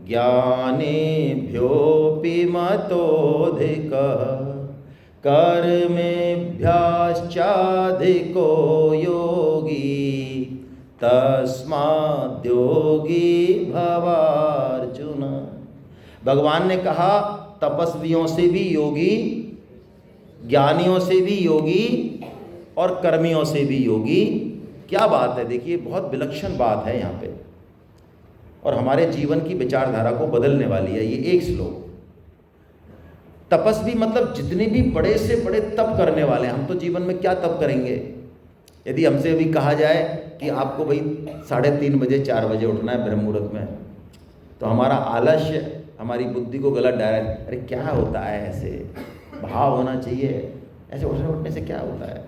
ज्ञानेभ्योऽपि मतोऽधिकः कर्मेभ्यश्चाधिको योगी तस्माद्योगी भवार्जुन। भगवान ने कहा तपस्वियों से भी योगी, ज्ञानियों से भी योगी और कर्मियों से भी योगी। क्या बात है, देखिए बहुत विलक्षण बात है यहाँ पे और हमारे जीवन की विचारधारा को बदलने वाली है ये एक श्लोक। तपस्वी मतलब जितने भी बड़े से बड़े तप करने वाले हैं। हम तो जीवन में क्या तप करेंगे? यदि हमसे अभी कहा जाए कि आपको भाई 3:30 बजे 4 बजे उठना है ब्रह्म मुहूर्त में, तो हमारा आलस्य हमारी बुद्धि को गलत डायरेक्ट, अरे क्या होता है, ऐसे भाव होना चाहिए, ऐसे उठने से क्या होता है,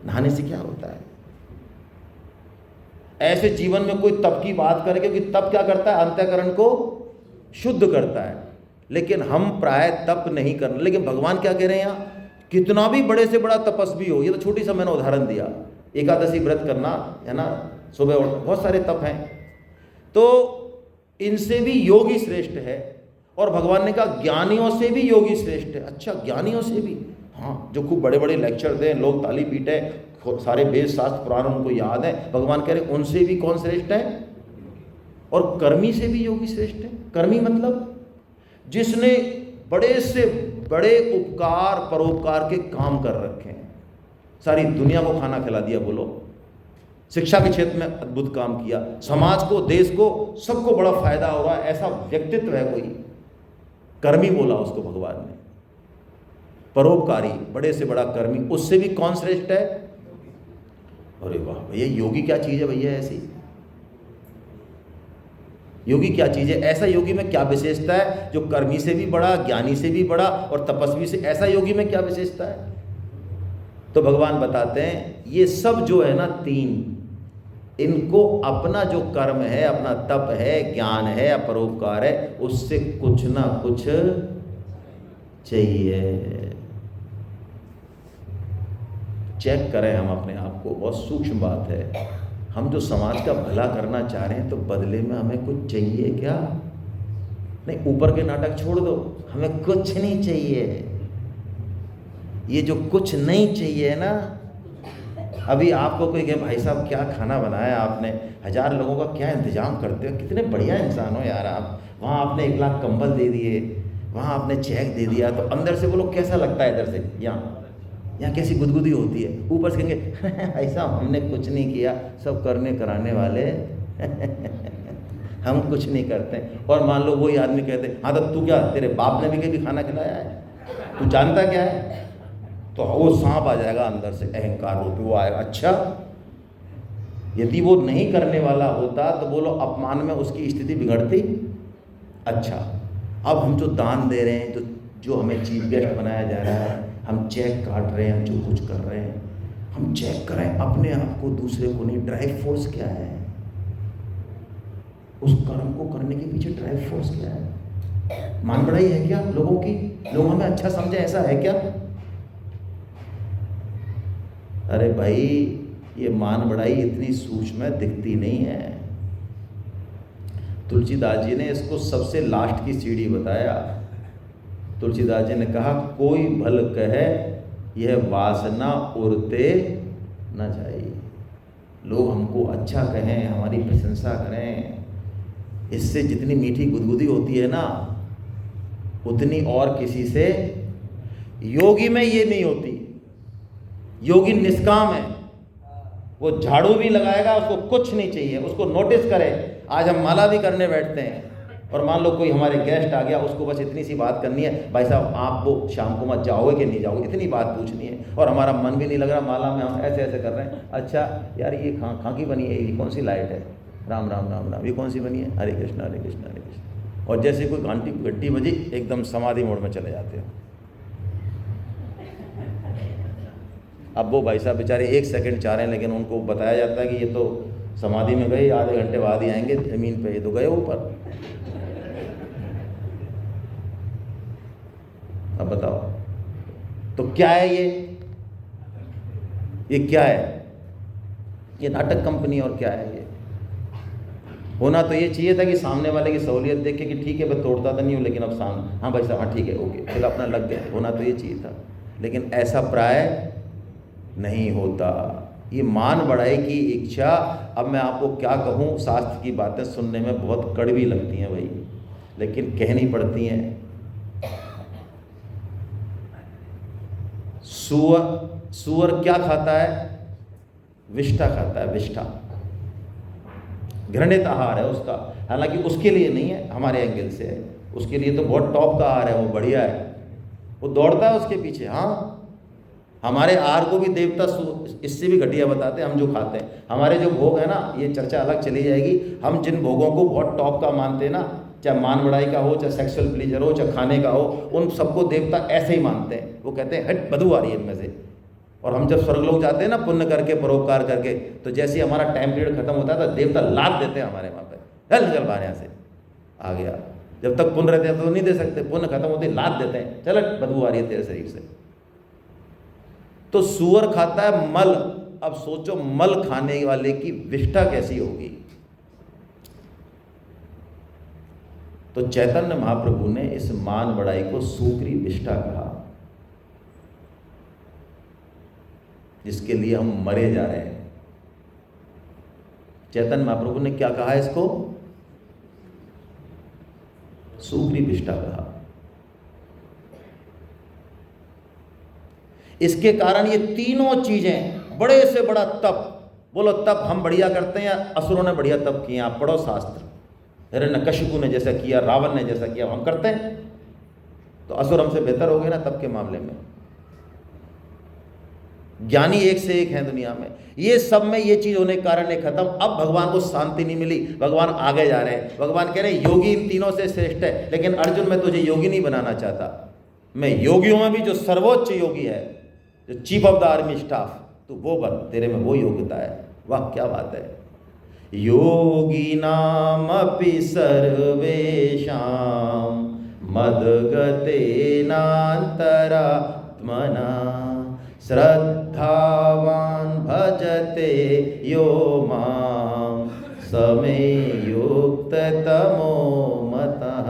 नहाने से क्या होता है। ऐसे जीवन में कोई तप की बात करे, क्योंकि तप क्या करता है, अंतःकरण को शुद्ध करता है। लेकिन हम प्राय तप नहीं करना। लेकिन भगवान क्या कह रहे हैं यहाँ, कितना भी बड़े से बड़ा तपस्वी हो, ये तो छोटी सा मैंने उदाहरण दिया, एकादशी व्रत करना है ना, सुबह उठ, बहुत सारे तप हैं, तो इनसे भी योगी श्रेष्ठ है। और भगवान ने कहा ज्ञानियों से भी योगी श्रेष्ठ है। अच्छा, ज्ञानियों से भी, हाँ, जो खूब बड़े बड़े लेक्चर दें, लोग ताली पीटे, सारे वेद शास्त्र पुराण उनको याद है, भगवान कह रहे उनसे भी कौन श्रेष्ठ है? और कर्मी से भी योगी श्रेष्ठ है। कर्मी मतलब जिसने बड़े से बड़े उपकार परोपकार के काम कर रखे हैं, सारी दुनिया को खाना खिला दिया, बोलो, शिक्षा के क्षेत्र में अद्भुत काम किया, समाज को, देश को, सबको बड़ा फायदा हो रहा है, ऐसा व्यक्तित्व है कोई, कर्मी बोला उसको भगवान ने, परोपकारी, बड़े से बड़ा कर्मी, उससे भी कौन श्रेष्ठ है? अरे वाह भैया, योगी क्या चीज़ है भैया ऐसी? योगी क्या चीज़ है? ऐसा योगी में क्या विशेषता है जो कर्मी से भी बड़ा, ज्ञानी से भी बड़ा और तपस्वी से, ऐसा योगी में क्या विशेषता है? तो भगवान बताते हैं ये सब जो है ना, तीन, इनको अपना जो कर्म है, अपना तप है, ज्ञान है या परोपकार है, उससे कुछ ना कुछ चाहिए। चेक करें हम अपने आप को, बहुत सूक्ष्म बात है। हम जो समाज का भला करना चाह रहे हैं, तो बदले में हमें कुछ चाहिए क्या? नहीं, ऊपर के नाटक छोड़ दो, हमें कुछ नहीं चाहिए। ये जो कुछ नहीं चाहिए ना, अभी आपको कोई कहे भाई साहब क्या खाना बनाया आपने, 1000 लोगों का क्या इंतजाम करते हो, कितने बढ़िया इंसान हो यार आप, वहाँ आपने 1 लाख कंबल दे दिए, वहाँ आपने चेक दे दिया, तो अंदर से बोलो कैसा लगता है? इधर से यहाँ कैसी गुदगुदी होती है, ऊपर से कहेंगे ऐसा हमने कुछ नहीं किया, सब करने कराने वाले हम कुछ नहीं करते। और मान लो वही आदमी कहते हाँ तो तू क्या, तेरे बाप ने भी कभी खाना खिलाया है, तू जानता क्या है? तो वो सांप आ जाएगा अंदर से, अहंकार रूपी वो आएगा। अच्छा, यदि वो नहीं करने वाला होता तो बोलो अपमान में उसकी स्थिति बिगड़ती। अच्छा, अब हम जो दान दे रहे हैं, जो हमें चीफ गेस्ट बनाया जा रहा है, हम चेक काट रहे हैं, जो कुछ कर रहे हैं, हम चेक करें अपने आप को, दूसरे को नहीं। ड्राइव फोर्स क्या है? उस कर्म को करने के पीछे ड्राइव फोर्स क्या है? मान बढ़ाई है क्या लोगों की? लोग हमें अच्छा समझे, ऐसा है क्या? अरे भाई, ये मान बढ़ाई इतनी सूक्ष्म है, दिखती नहीं है। तुलसीदास जी ने इसको सबसे लास्ट की सीढ़ी बताया। तुलसीदास जी ने कहा कोई भल कहे यह वासना उड़ते न जाए। लोग हमको अच्छा कहें, हमारी प्रशंसा करें, इससे जितनी मीठी गुदगुदी होती है ना, उतनी और किसी से। योगी में ये नहीं होती। योगी निष्काम है, वो झाड़ू भी लगाएगा, उसको कुछ नहीं चाहिए, उसको नोटिस करे। आज हम माला भी करने बैठते हैं और मान लो कोई हमारे गेस्ट आ गया, उसको बस इतनी सी बात करनी है, भाई साहब आप वो शाम को मत जाओगे कि नहीं जाओगे, इतनी बात पूछनी है, और हमारा मन भी नहीं लग रहा माला में, हम ऐसे ऐसे कर रहे हैं। अच्छा यार, ये खां की बनी है, ये कौन सी लाइट है, राम राम राम राम, ये कौन सी बनी है, हरे कृष्ण हरे कृष्ण हरे कृष्ण। और जैसे कोई घंटी बजी, एकदम समाधि मोड में चले जाते हो। अब वो भाई साहब बेचारे 1 सेकंड चाह रहे हैं, लेकिन उनको बताया जाता है कि ये तो समाधि में गए, आधे घंटे बाद ही आएंगे जमीन पे, ये तो गए ऊपर। अब बताओ, तो क्या है ये क्या है? ये नाटक कंपनी और क्या है ये? होना तो ये चाहिए था कि सामने वाले की सहूलियत देख के कि ठीक है मैं तोड़ता तो नहीं हूँ, लेकिन अब हाँ भाई साहब हाँ ठीक है ओके, फिर अपना लग गए। होना तो ये चाहिए था, लेकिन ऐसा प्राय नहीं होता। ये मान बढ़ाई की इच्छा, अब मैं आपको क्या कहूँ, शास्त्र की बातें सुनने में बहुत कड़वी लगती हैं भाई, लेकिन कहनी पड़ती हैं। सुअर क्या खाता है? विष्ठा खाता है, विष्ठा घृणित आहार है उसका। हालांकि उसके लिए नहीं है, हमारे एंगल से है, उसके लिए तो बहुत टॉप का आहार है, वो बढ़िया है, वो दौड़ता है उसके पीछे। हाँ, हमारे आहार को भी देवता इससे भी घटिया बताते हैं हम जो खाते हैं। हमारे जो भोग है ना, ये चर्चा अलग चली जाएगी, हम जिन भोगों को बहुत टॉप का मानते हैं ना, चाहे मान बढ़ाई का हो, चाहे सेक्सुअल प्लीजर हो, चाहे खाने का हो, उन सबको देवता ऐसे ही मानते हैं। वो कहते हैं हट बदबू आ रही है इनमें से। और हम जब स्वर्गलोक जाते हैं ना पुण्य करके, परोपकार करके, तो जैसे ही हमारा टाइम पीरियड खत्म होता है तो देवता लाद देते हैं हमारे वहाँ पे, चल निकल बाहर यहाँ से, आ गया। जब तक पुण्य रहते हैं तो नहीं दे सकते, पुण्य खत्म होते ही लाद देते हैं, चल बदबू आ रही है तेरे शरीर से। तो सूअर खाता है मल। अब सोचो मल खाने वाले की विष्ठा कैसी होगी। तो चैतन्य महाप्रभु ने इस मान बढ़ाई को सूकरी विष्ठा कहा, जिसके लिए हम मरे जा रहे हैं। चैतन्य महाप्रभु ने क्या कहा इसको? सूकरी विष्ठा कहा। इसके कारण ये तीनों चीजें, बड़े से बड़ा तप, बोलो तप हम बढ़िया करते हैं या असुरों ने बढ़िया तप किए? आप पढ़ो शास्त्र, हिरण्यकशिपु ने जैसा किया, रावण ने जैसा किया, हम करते हैं, तो असुर हमसे बेहतर हो गए ना तप के मामले में। ज्ञानी एक से एक हैं दुनिया में, ये सब में ये चीज होने के कारण ये खत्म। अब भगवान को शांति नहीं मिली, भगवान आगे जा रहे हैं। भगवान कह रहे हैं योगी इन तीनों से श्रेष्ठ है, लेकिन अर्जुन मैं तुझे योगी नहीं बनाना चाहता, मैं योगियों में भी जो सर्वोच्च योगी है, जो chief of the army staff, तो वो बन, तेरे में वो योग्यता है। वाह क्या बात है। योगिनाम अपि सर्वेषां मद्गतेनान्तरात्मना श्रद्धावान् भजते यो मां समे युक्ततमो मतः।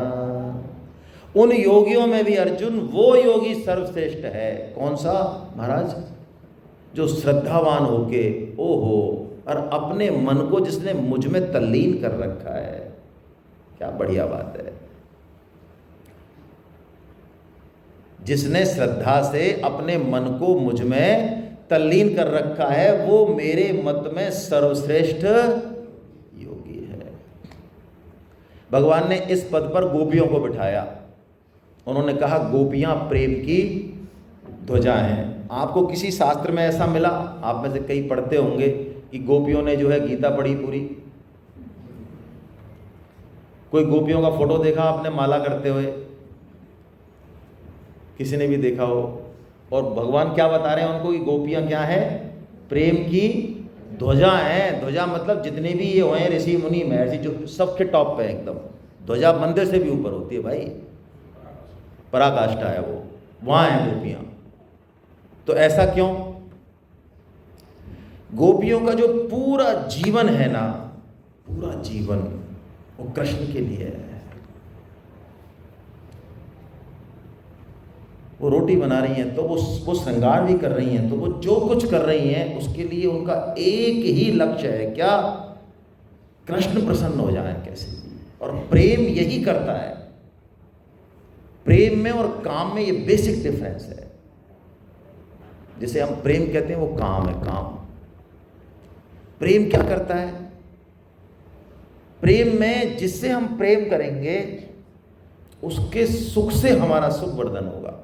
उन योगियों में भी अर्जुन वो योगी सर्वश्रेष्ठ है। कौन सा महाराज? जो श्रद्धावान होके, ओहो, और अपने मन को जिसने मुझ में तल्लीन कर रखा है। क्या बढ़िया बात है। जिसने श्रद्धा से अपने मन को मुझ में तल्लीन कर रखा है, वो मेरे मत में सर्वश्रेष्ठ योगी है। भगवान ने इस पद पर गोपियों को बिठाया। उन्होंने कहा गोपियां प्रेम की ध्वजा हैं। आपको किसी शास्त्र में ऐसा मिला? आप में से कई पढ़ते होंगे कि गोपियों ने जो है गीता पढ़ी पूरी। कोई गोपियों का फोटो देखा आपने माला करते हुए? किसी ने भी देखा हो। और भगवान क्या बता रहे हैं उनको कि गोपियां क्या है? प्रेम की ध्वजा है। ध्वजा मतलब जितने भी ये हुए ऋषि मुनि महर्षि, जो सबके टॉप पे एकदम। ध्वजा मंदिर से भी ऊपर होती है भाई, पराकाष्ठा है वो, वहां है गोपियां। तो ऐसा क्यों? गोपियों का जो पूरा जीवन है ना, पूरा जीवन वो कृष्ण के लिए है। वो रोटी बना रही हैं तो वो श्रृंगार भी कर रही हैं, तो वो जो कुछ कर रही हैं उसके लिए उनका एक ही लक्ष्य है, क्या? कृष्ण प्रसन्न हो जाए कैसे भी। और प्रेम यही करता है। प्रेम में और काम में ये बेसिक डिफरेंस है। जिसे हम प्रेम कहते हैं वो काम है, काम। प्रेम क्या करता है? प्रेम में जिससे हम प्रेम करेंगे उसके सुख से हमारा सुख वर्धन होगा।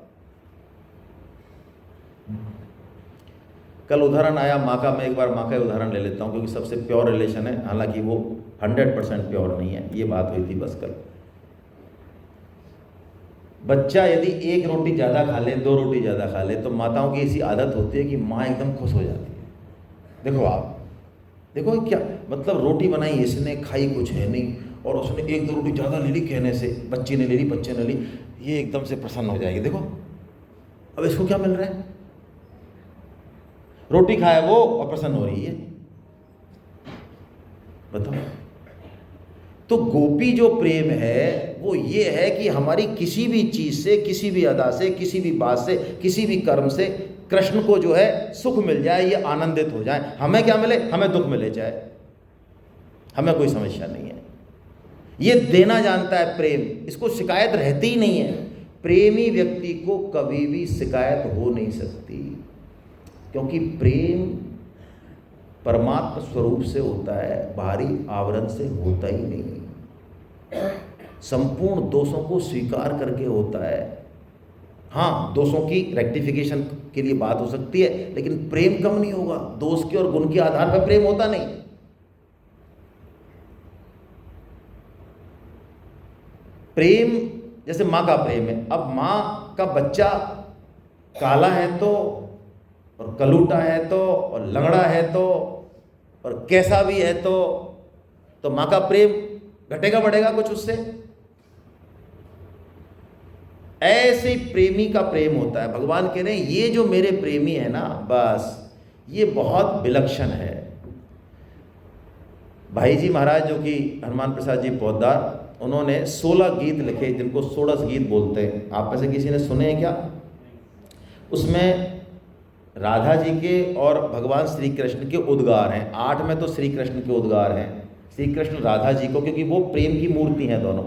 कल उदाहरण आया माँ का, मैं एक बार माँ का उदाहरण ले लेता हूँ क्योंकि सबसे प्योर रिलेशन है, हालांकि वो 100% प्योर नहीं है। ये बात हुई थी बस कल। बच्चा यदि एक रोटी ज़्यादा खा ले, 2 रोटी ज़्यादा खा ले, तो माताओं की ऐसी आदत होती है कि माँ एकदम खुश हो जाती है। देखो आप, देखो क्या मतलब, रोटी बनाई इसने, खाई कुछ है नहीं, और उसने 1-2 रोटी ज़्यादा ले ली कहने से, बच्ची ने ले ली, बच्चे ने ली, ये एकदम से प्रसन्न हो जाएगी। देखो अब इसको क्या मिल रहा है? रोटी खाया वो और प्रसन्न हो रही है। बताओ। तो गोपी जो प्रेम है वो ये है कि हमारी किसी भी चीज़ से, किसी भी अदा से, किसी भी बात से, किसी भी कर्म से कृष्ण को जो है सुख मिल जाए, ये आनंदित हो जाए। हमें क्या मिले? हमें दुख मिले जाए, हमें कोई समस्या नहीं है। ये देना जानता है प्रेम, इसको शिकायत रहती ही नहीं है। प्रेमी व्यक्ति को कभी भी शिकायत हो नहीं सकती, क्योंकि प्रेम परमात्मा स्वरूप से होता है, बाहरी आवरण से होता ही नहीं। संपूर्ण दोषों को स्वीकार करके होता है। हाँ, दोषों की रेक्टिफिकेशन के लिए बात हो सकती है, लेकिन प्रेम कम नहीं होगा। दोष के और गुण के आधार पर प्रेम होता नहीं। प्रेम जैसे माँ का प्रेम है। अब माँ का बच्चा काला है तो, और कलूटा है तो, और लंगड़ा है तो, और कैसा भी है तो माँ का प्रेम घटेगा बढ़ेगा कुछ उससे? ऐसे ही प्रेमी का प्रेम होता है। भगवान कह रहे हैं ये जो मेरे प्रेमी है ना, बस ये बहुत विलक्षण है। भाई जी महाराज जो कि हनुमान प्रसाद जी पोद्दार, उन्होंने 16 गीत लिखे जिनको षोडश गीत बोलते हैं। आप में से किसी ने सुने हैं क्या? उसमें राधा जी के और भगवान श्री कृष्ण के उद्गार हैं। 8 में तो श्री कृष्ण के उद्गार हैं, श्री कृष्ण राधा जी को, क्योंकि वो प्रेम की मूर्ति हैं दोनों।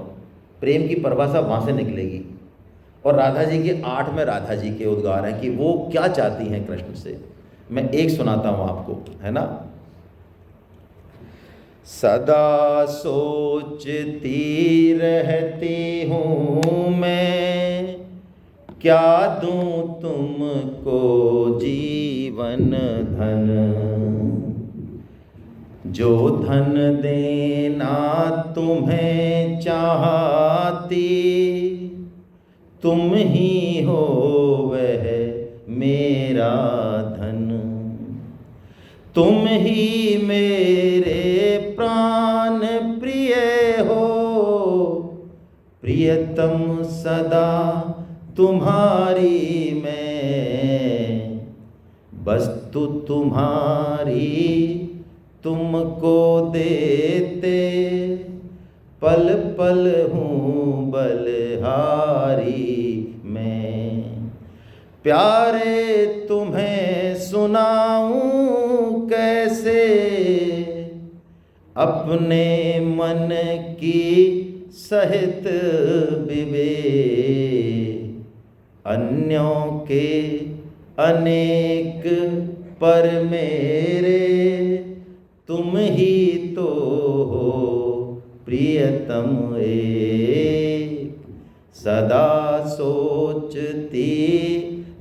प्रेम की परिभाषा वहाँ से निकलेगी। और राधा जी के 8 में राधा जी के उद्गार हैं कि वो क्या चाहती हैं कृष्ण से। मैं एक सुनाता हूँ आपको, है ना। सदा सोचती रहती हूँ मैं, क्या दूँ तुमको जीवन धन, जो धन देना तुम्हें चाहती, तुम ही हो वह मेरा धन। तुम ही मेरे प्राण प्रिय हो, प्रियतम सदा तुम्हारी मैं, वस्तु तुम्हारी तुमको देते, पल पल हूँ बलहारी मैं। प्यारे तुम्हें सुनाऊं कैसे, अपने मन की सहित विवेक, अन्यों के अनेक पर मेरे, तुम ही तो हो प्रियतम एक। सदा सोचती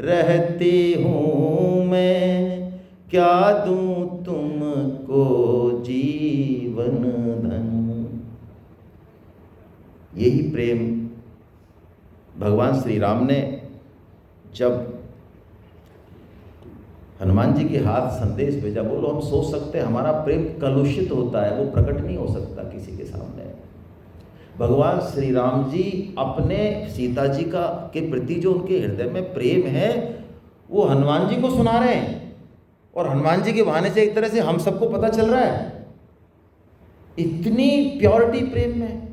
रहती हूँ मैं, क्या दूँ तुमको जीवन धन। यही प्रेम भगवान श्री राम ने जब हनुमान जी के हाथ संदेश भेजा, बोलो हम सोच सकते हैं हमारा प्रेम कलुषित होता है, वो प्रकट नहीं हो सकता किसी के सामने। भगवान श्री राम जी अपने सीता जी का के प्रति जो उनके हृदय में प्रेम है, वो हनुमान जी को सुना रहे हैं। और हनुमान जी के बहाने से एक तरह से हम सबको पता चल रहा है, इतनी प्योरिटी प्रेम में।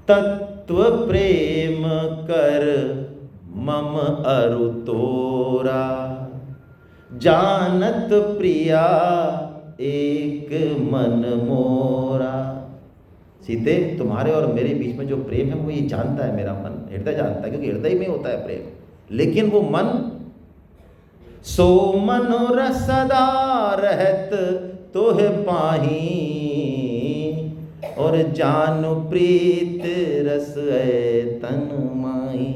तत्व प्रेम कर मम अरु तोरा, जानत प्रिया एक मन मोरा। सीते, तुम्हारे और मेरे बीच में जो प्रेम है वो ये जानता है, मेरा मन, हृदय जानता है, क्योंकि हृदय में होता है प्रेम। लेकिन वो मन, सो मनोरथ सदा रहत तोह पाही, और जानु प्रीत रस है तन माही।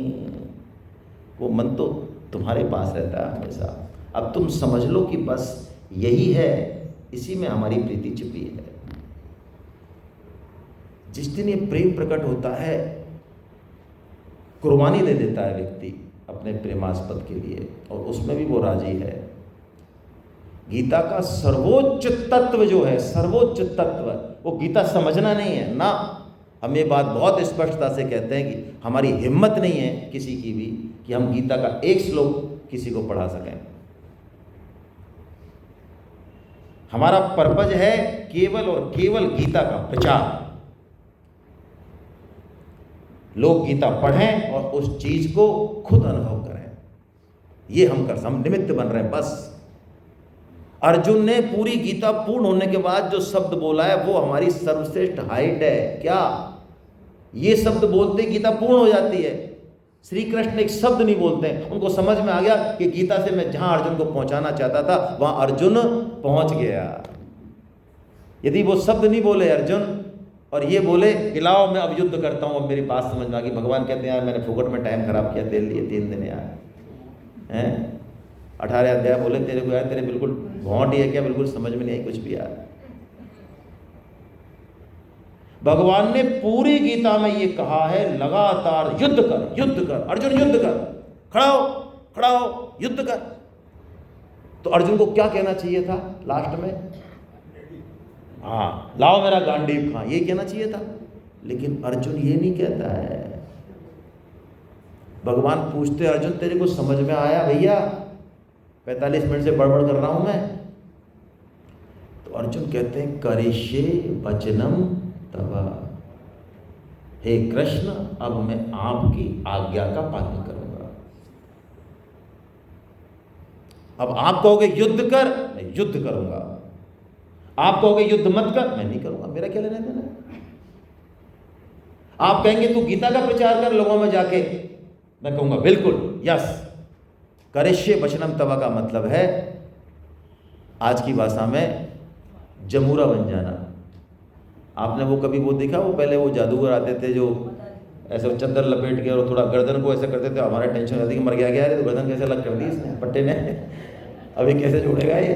वो मन तो तुम्हारे पास रहता है हमेशा। अब तुम समझ लो कि बस यही है, इसी में हमारी प्रीति छिपी है। जिस दिन ये प्रेम प्रकट होता है, कुर्बानी दे देता है व्यक्ति अपने प्रेमास्पद के लिए, और उसमें भी वो राजी है। गीता का सर्वोच्च तत्व जो है, सर्वोच्च तत्व, वो गीता समझना नहीं है ना। हम ये बात बहुत स्पष्टता से कहते हैं कि हमारी हिम्मत नहीं है किसी की भी कि हम गीता का एक श्लोक किसी को पढ़ा सकें। हमारा पर्पज है केवल और केवल गीता का प्रचार। लोग गीता पढ़ें और उस चीज को खुद अनुभव करें, ये हम निमित्त बन रहे हैं बस। अर्जुन ने पूरी गीता पूर्ण होने के बाद जो शब्द बोला है वो हमारी सर्वश्रेष्ठ हाइट है। क्या ये शब्द बोलते गीता पूर्ण हो जाती है? श्री कृष्ण एक शब्द नहीं बोलते हैं, उनको समझ में आ गया कि गीता से मैं जहां अर्जुन को पहुंचाना चाहता था वहां अर्जुन पहुंच गया। यदि वो शब्द नहीं बोले अर्जुन और ये बोले कि लाओ मैं अब युद्ध करता हूं, अब मेरी बात समझ में आ गई। भगवान कहते हैं यार मैंने फुकट में टाइम खराब किया तेरे लिए 3 दिन यार, हैं 18 अध्याय बोले तेरे को यार, तेरे बिल्कुल भौंट ही है क्या, बिल्कुल समझ में नहीं आई कुछ भी यार। भगवान ने पूरी गीता में ये कहा है लगातार युद्ध कर, युद्ध कर अर्जुन, युद्ध कर, खड़ा हो युद्ध कर। तो अर्जुन को क्या कहना चाहिए था लास्ट में? हाँ लाओ मेरा गांडीव खां, ये कहना चाहिए था। लेकिन अर्जुन ये नहीं कहता है। भगवान पूछते अर्जुन तेरे को समझ में आया भैया, 45 मिनट से बड़बड़ कर रहा हूं मैं? तो अर्जुन कहते हैं करिष्ये वचनम तव, हे कृष्ण अब मैं आपकी आज्ञा का पालन करूंगा। अब आप कहोगे युद्ध कर, मैं युद्ध करूंगा। आप कहोगे युद्ध मत कर, मैं नहीं करूंगा, मेरा क्या लेना देना। आप कहेंगे तू गीता का प्रचार कर लोगों में जाके, मैं कहूंगा बिल्कुल यस। करिष्ये वचनम तव का मतलब है आज की भाषा में जमूरा बन जाना। आपने वो कभी वो देखा, वो पहले वो जादूगर आते थे जो ऐसे चद्दर लपेट के और थोड़ा गर्दन को ऐसे करते थे, हमारे टेंशन रहती कि मर गया क्या है, तो गर्दन कैसे अलग कर दी इसने पट्टे ने, अभी कैसे जोड़ेगा ये।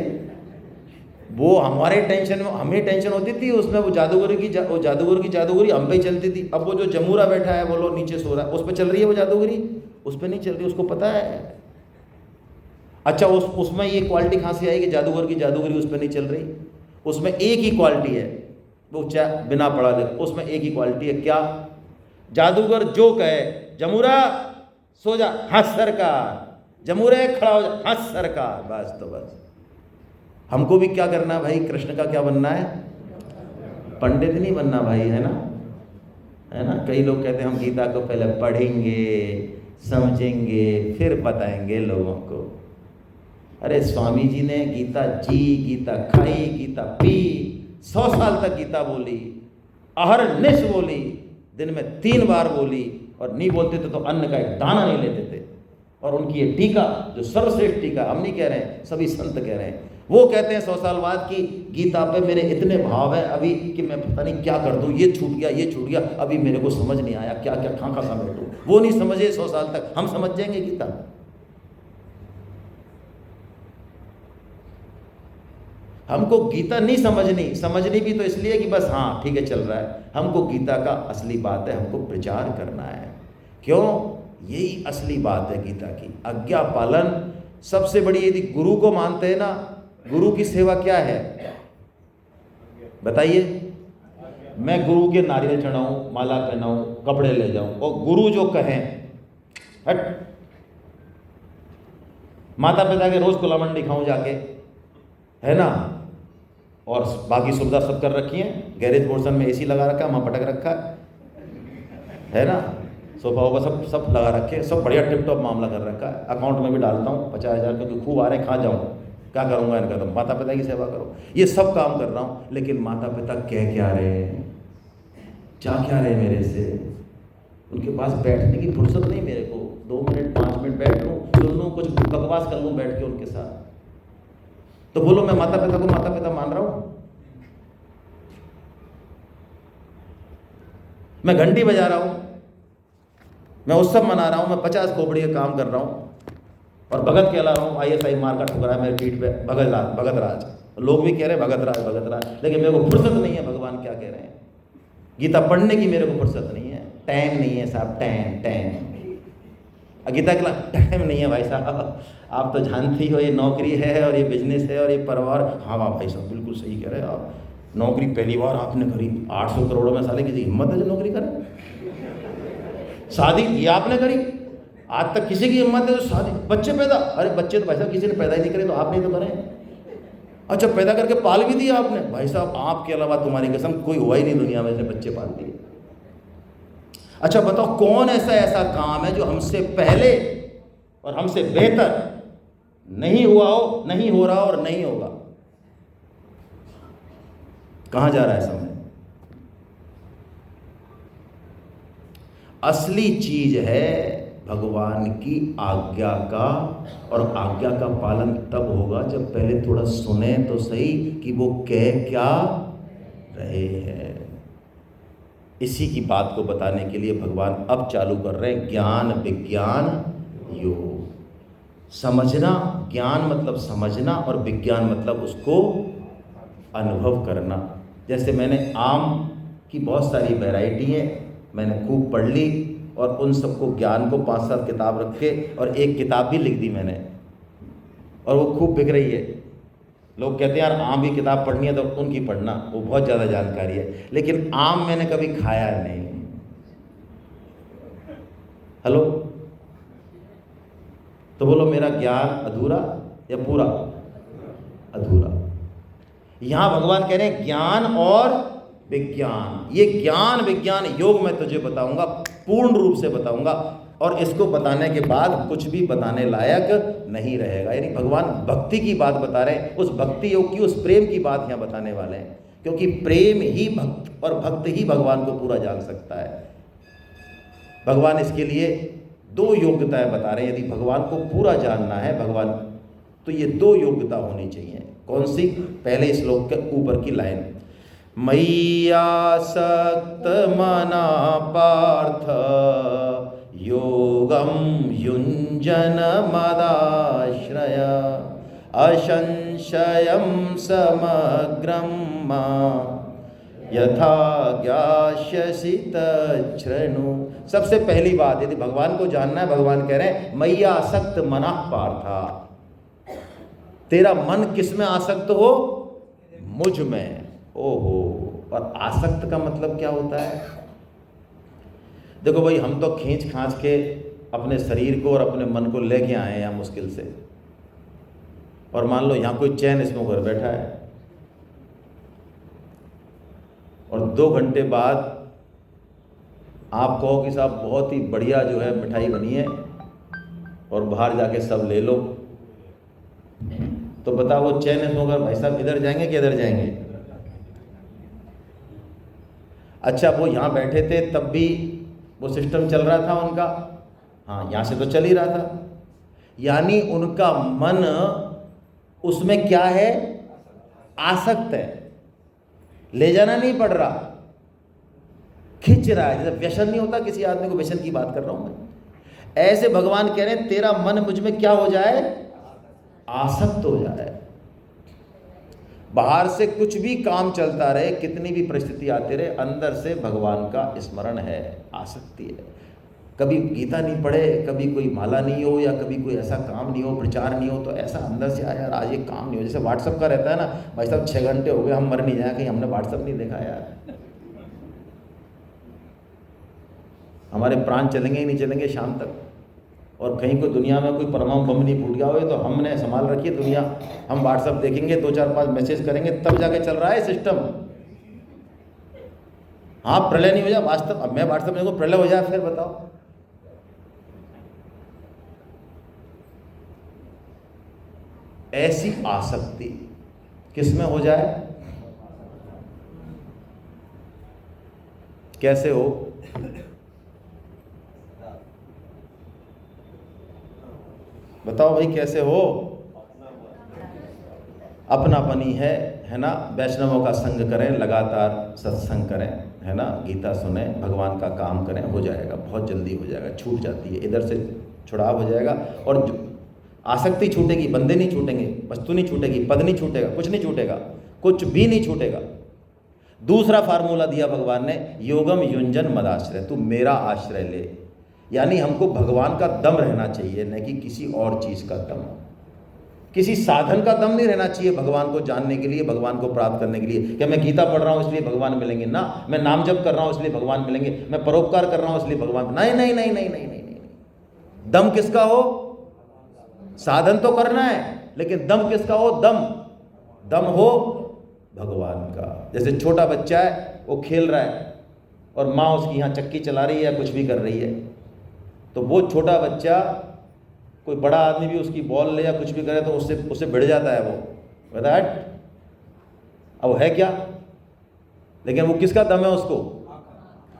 वो हमारे टेंशन में, हमें टेंशन होती थी, उसमें वो जादूगर की जादूगरी हम पे ही चलती थी। अब वो जो जमूरा बैठा है वो लोग नीचे सो रहा है, उस पर चल रही है वो जादूगरी, उस पर नहीं चल रही, उसको पता है। अच्छा उसमें ये क्वालिटी कहाँ से आई कि जादूगर की जादूगरी उस पर नहीं चल रही? उसमें एक ही क्वालिटी है, वो चाहे बिना पढ़ा लिखे, उसमें एक ही क्वालिटी है। क्या? जादूगर जो कहे जमूरा सो जा, हाँ सरकार, जमूरे खड़ा हो जा, हाँ सरकार, बस। तो बस हमको भी क्या करना है भाई, कृष्ण का क्या बनना है? पंडित नहीं बनना भाई, है ना। कई लोग कहते हैं हम गीता को पहले पढ़ेंगे, समझेंगे, फिर बताएंगे लोगों को। अरे स्वामी जी ने गीता जी, गीता खाई, गीता पी, 100 साल तक गीता बोली, अहरनिश बोली, दिन में 3 बार बोली, और नहीं बोलते थे तो अन्न का एक दाना नहीं लेते थे। और उनकी ये टीका जो सर्वश्रेष्ठ टीका, हम नहीं कह रहे हैं, सभी संत कह रहे हैं, वो कहते हैं 100 साल बाद की गीता पे मेरे इतने भाव है अभी कि मैं पता नहीं क्या कर दूं, ये छूट गया, अभी मेरे को समझ नहीं आया क्या क्या खां समेटूं। वो नहीं समझे 100 साल तक, हम समझ जाएंगे गीता। हमको गीता नहीं समझनी भी तो इसलिए कि बस हाँ ठीक है चल रहा है। हमको गीता का असली बात है, हमको प्रचार करना है। क्यों? यही असली बात है गीता की, आज्ञा पालन। सबसे बड़ी यदि गुरु को मानते हैं ना, गुरु की सेवा क्या है बताइए? मैं गुरु के नारियल चढ़ाऊं, माला पहनाऊं, कपड़े ले जाऊं, और गुरु जो कहें हट। माता पिता के रोज खुला मंडी खाऊं जाके, है ना, और बाकी सुविधा सब कर रखी है, गैरेज पोर्शन में एसी लगा रखा है, वहाँ पटक रखा है ना, सोफा वोफा सब लगा रखे, सब बढ़िया टिप टॉप मामला कर रखा है। अकाउंट में भी डालता हूँ 50,000, क्योंकि खूब आ रहे हैं, कहाँ जाऊँ, क्या करूँगा इनका। तो माता पिता की सेवा करो, ये सब काम कर रहा हूँ, लेकिन माता पिता कह क्या रहे हैं, चाह क्या रहे मेरे से? उनके पास बैठने की फुर्सत नहीं मेरे को, 2 मिनट 5 मिनट बैठ लूँ, सुन लूँ, कुछ बकवास कर लूँ बैठ के उनके साथ। तो बोलो मैं माता पिता को माता पिता मान रहा हूँ? मैं घंटी बजा रहा हूँ, मैं उत्सव मना रहा हूँ, मैं 50 खोपड़ी का काम कर रहा हूँ, और भगत कहला रहा हूँ, ISI मार का ठुकरा है मेरे पीठ पे, भगत राज। लोग भी कह रहे हैं भगत राज, लेकिन मेरे को फुर्सत नहीं है। भगवान क्या कह रहे हैं? गीता पढ़ने की मेरे को फुर्सत नहीं है, टाइम नहीं है साहब, टाइम। गीता के लिए टाइम नहीं है भाई साहब। आप तो जानती हो ये नौकरी है और ये बिजनेस है और ये परिवार। हाँ भाई साहब बिल्कुल सही कह रहे हैं आप। नौकरी पहली बार आपने करी, 800 करोड़ में साले किसी हिम्मत है जो नौकरी करे? शादी ये आपने करी, आज तक किसी की हिम्मत है जो शादी, बच्चे पैदा, अरे बच्चे तो भाई साहब किसी ने पैदा ही नहीं करे, तो आप नहीं तो करें। अच्छा, पैदा करके पाल भी दिया आपने? भाई साहब, आपके अलावा तुम्हारी कसम कोई हुआ ही नहीं दुनिया में जिसने बच्चे पाल दिए। अच्छा बताओ, कौन ऐसा काम है जो हमसे पहले और हमसे बेहतर नहीं हुआ हो, नहीं हो रहा और नहीं होगा? कहां जा रहा है समय? असली चीज है भगवान की आज्ञा का, और आज्ञा का पालन तब होगा जब पहले थोड़ा सुने तो सही कि वो कह क्या रहे हैं। इसी की बात को बताने के लिए भगवान अब चालू कर रहे हैं ज्ञान विज्ञान योग। समझना, ज्ञान मतलब समझना, और विज्ञान मतलब उसको अनुभव करना। जैसे मैंने आम की बहुत सारी वैरायटी है, मैंने खूब पढ़ ली, और उन सबको ज्ञान को 5-7 किताब रख के और एक किताब भी लिख दी मैंने, और वो खूब बिक रही है। लोग कहते हैं यार आम की किताब पढ़नी है तो उनकी पढ़ना, वो बहुत ज़्यादा जानकारी है, लेकिन आम मैंने कभी खाया नहीं। हेलो, तो बोलो मेरा ज्ञान अधूरा या पूरा? अधूरा। यहां भगवान कह रहे हैं ज्ञान और विज्ञान। ये ज्ञान विज्ञान योग मैं तुझे बताऊंगा, पूर्ण रूप से बताऊंगा, और इसको बताने के बाद कुछ भी बताने लायक नहीं रहेगा। यानी भगवान भक्ति की बात बता रहे हैं, उस भक्ति योग की, उस प्रेम की बात यहाँ बताने वाले हैं, क्योंकि प्रेम ही भक्त और भक्त ही भगवान को पूरा जान सकता है। भगवान इसके लिए 2 योग्यताएं बता रहे हैं। यदि भगवान को पूरा जानना है भगवान, तो ये 2 योग्यता होनी चाहिए। कौन सी? पहले श्लोक के ऊपर की लाइन, मय्यासक्त मना पार्थ योगम युञ्जन मदाश्रय असंशयं समग्रं यथा ज्ञास्यसि तच्छृणु। सबसे पहली बात, यदि भगवान को जानना है, भगवान कह रहे हैं मय्यासक्त मनः पार्थ, तेरा मन किस में आसक्त हो? मुझ में। ओहो, और आसक्त का मतलब क्या होता है? देखो भाई, हम तो खींच खांच के अपने शरीर को और अपने मन को लेके आए हैं यहाँ मुश्किल से, और मान लो यहाँ कोई चैन स्मोकर बैठा है, और 2 घंटे बाद आप कहो कि साहब बहुत ही बढ़िया जो है मिठाई बनी है, और बाहर जाके सब ले लो, तो बताओ वो चैन स्मोकर भाई साहब इधर जाएंगे कि इधर जाएंगे? अच्छा, वो यहाँ बैठे थे तब भी वो सिस्टम चल रहा था उनका, हाँ यहाँ से तो चल ही रहा था, यानी उनका मन उसमें क्या है? आसक्त है, ले जाना नहीं पड़ रहा, खिंच रहा है। जैसे व्यसन नहीं होता किसी आदमी को, व्यसन की बात कर रहा हूं मैं। ऐसे भगवान कह रहे हैं तेरा मन मुझ में क्या हो जाए? आसक्त हो जाए। बाहर से कुछ भी काम चलता रहे, कितनी भी परिस्थिति आती रहे, अंदर से भगवान का स्मरण है, आसक्ति है। कभी गीता नहीं पढ़े, कभी कोई माला नहीं हो, या कभी कोई ऐसा काम नहीं हो, प्रचार नहीं हो, तो ऐसा अंदर से यार आज ये काम नहीं हो। जैसे व्हाट्सअप का रहता है ना, भाई साहब 6 घंटे हो गए हम मर नहीं जाए कहीं हमने व्हाट्सअप नहीं देखा यार, हमारे प्राण चलेंगे ही नहीं चलेंगे शाम तक। और कहीं कोई दुनिया में कोई परमाणु बम नहीं फूट गया हो, तो हमने संभाल रखी है दुनिया, हम व्हाट्सअप देखेंगे, 2-4-5 मैसेज करेंगे, तब जाके चल रहा है सिस्टम। हाँ, प्रलय नहीं हो जाए वास्तव, अब मैं व्हाट्सअप देखो प्रलय हो जाए फिर बताओ। ऐसी आसक्ति किसमें हो जाए? कैसे हो? बताओ भाई कैसे हो? अपनापनी है ना। वैष्णवों का संग करें, लगातार सत्संग करें, है ना, गीता सुने, भगवान का काम करें, हो जाएगा, बहुत जल्दी हो जाएगा। छूट जाती है, इधर से छुड़ाव हो जाएगा, और आसक्ति छूटेगी, बंदे नहीं छूटेंगे, वस्तु नहीं छूटेगी, पद नहीं छूटेगा, कुछ नहीं छूटेगा, कुछ भी नहीं छूटेगा। दूसरा फार्मूला दिया भगवान ने, योगम युंजन मदाश्रय, तू मेरा आश्रय ले। यानी हमको भगवान का दम रहना चाहिए, न कि किसी और चीज़ का दम, किसी साधन का दम नहीं रहना चाहिए भगवान को जानने के लिए, भगवान को प्राप्त करने के लिए। क्या मैं गीता पढ़ रहा हूँ इसलिए भगवान मिलेंगे ना, मैं नाम जप कर रहा हूँ इसलिए भगवान मिलेंगे, मैं परोपकार कर रहा हूँ इसलिए भगवान, नहीं नहीं नहीं नहीं नहीं नहीं नहीं। दम किसका हो? साधन तो करना है, लेकिन दम किसका हो? दम दम हो भगवान का। जैसे छोटा बच्चा है, वो खेल रहा है और माँ उसकी यहाँ चक्की चला रही है या कुछ भी कर रही है, तो वो छोटा बच्चा, कोई बड़ा आदमी भी उसकी बॉल ले या कुछ भी करे तो उससे भिड़ जाता है। वो कहता है हट, अब है क्या, लेकिन वो किसका दम है?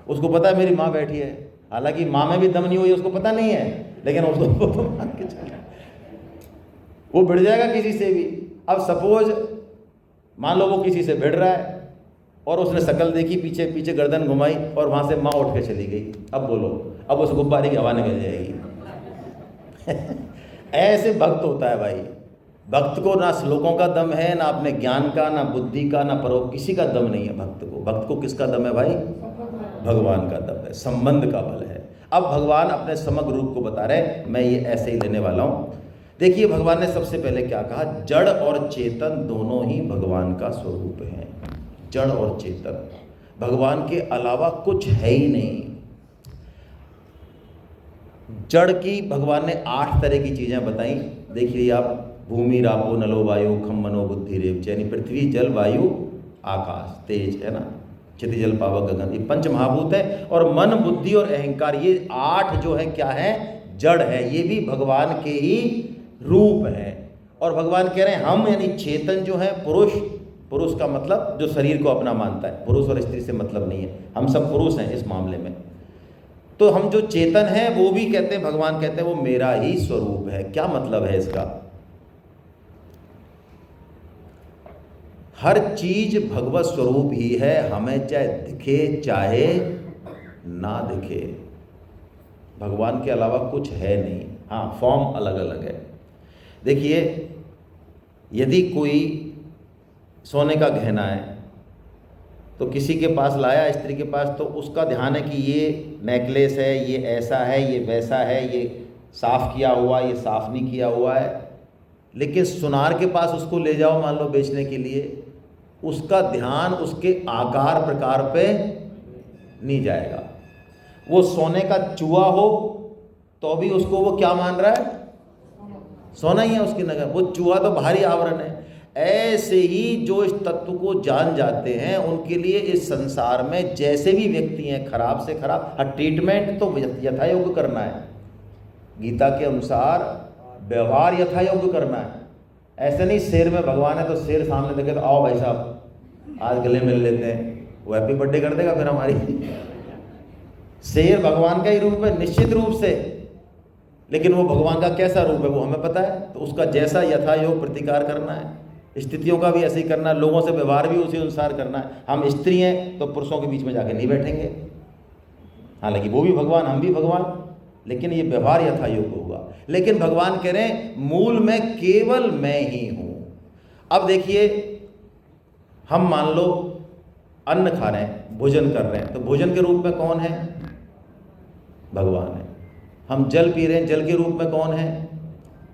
उसको पता है मेरी माँ बैठी है, हालांकि माँ में भी दम नहीं हुई, उसको पता नहीं है, लेकिन उसको तो मान के चल, वो भिड़ जाएगा किसी से भी। अब सपोज मान लो वो किसी से भिड़ रहा है और उसने शक्ल देखी, पीछे पीछे गर्दन घुमाई और वहाँ से माँ उठ के चली गई। अब बोलो, अब उस गुब्बारे की हवा निकल जाएगी। ऐसे भक्त होता है भाई। भक्त को ना श्लोकों का दम है, ना अपने ज्ञान का, ना बुद्धि का, ना किसी का दम नहीं है भक्त को। भक्त को किसका दम है भाई? भगवान का दम है, संबंध का बल है। अब भगवान अपने समग्र रूप को बता रहे, मैं ये ऐसे ही लेने वाला हूँ। देखिए भगवान ने सबसे पहले क्या कहा, जड़ और चेतन दोनों ही भगवान का स्वरूप हैं। जड़ और चेतन, भगवान के अलावा कुछ है ही नहीं। जड़ की भगवान ने 8 तरह की चीज़ें बताई। देखिए आप, भूमि रापो नलो वायु खम मनो बुद्धि रेव, यानी पृथ्वी जल वायु आकाश तेज, है ना, क्षिति जल पावक गगन, ये 5 महाभूत है। और मन बुद्धि और अहंकार, ये 8 जो है क्या है? जड़ है। ये भी भगवान के ही रूप है। और भगवान कह रहे हैं हम, यानी चेतन जो है, पुरुष का मतलब जो शरीर को अपना मानता है, पुरुष और स्त्री से मतलब नहीं है, हम सब पुरुष हैं इस मामले में। तो हम जो चेतन हैं वो भी कहते हैं, भगवान कहते हैं वो मेरा ही स्वरूप है। क्या मतलब है इसका? हर चीज भगवत स्वरूप ही है, हमें चाहे दिखे चाहे ना दिखे। भगवान के अलावा कुछ है नहीं। हाँ, फॉर्म अलग अलग है। देखिए, यदि कोई सोने का गहना है तो किसी के पास लाया, स्त्री के पास, तो उसका ध्यान है कि ये नेकलेस है, ये ऐसा है, ये वैसा है, ये साफ़ किया हुआ, ये साफ़ नहीं किया हुआ है। लेकिन सुनार के पास उसको ले जाओ मान लो बेचने के लिए, उसका ध्यान उसके आकार प्रकार पे नहीं जाएगा। वो सोने का चूहा हो तो भी उसको वो क्या मान रहा है? सोना ही है उसकी नगर, वो चूहा तो बाहरी आवरण है। ऐसे ही जो इस तत्व को जान जाते हैं उनके लिए इस संसार में जैसे भी व्यक्ति हैं, खराब से खराब, ट्रीटमेंट तो यथायोग्य करना है। गीता के अनुसार व्यवहार यथायोग्य करना है। ऐसे नहीं शेर में भगवान है तो शेर सामने देखे तो आओ भाई साहब आज गले मिल लेते हैं, वो हैप्पी बर्थडे कर देगा फिर हमारी। शेर भगवान का ही रूप है निश्चित रूप से, लेकिन वो भगवान का कैसा रूप है वो हमें पता है। तो उसका जैसा यथायोग प्रतिकार करना है, स्थितियों का भी ऐसे ही करना है, लोगों से व्यवहार भी उसी अनुसार करना है। हम स्त्री हैं तो पुरुषों के बीच में जाके नहीं बैठेंगे, हालांकि वो भी भगवान हम भी भगवान, लेकिन ये व्यवहार यथायोग होगा। लेकिन भगवान कह रहे हैं मूल में केवल मैं ही हूं। अब देखिए, हम मान लो अन्न खा रहे हैं, भोजन कर रहे हैं, तो भोजन के रूप में कौन है? भगवान है। हम जल पी रहे हैं, जल के रूप में कौन है?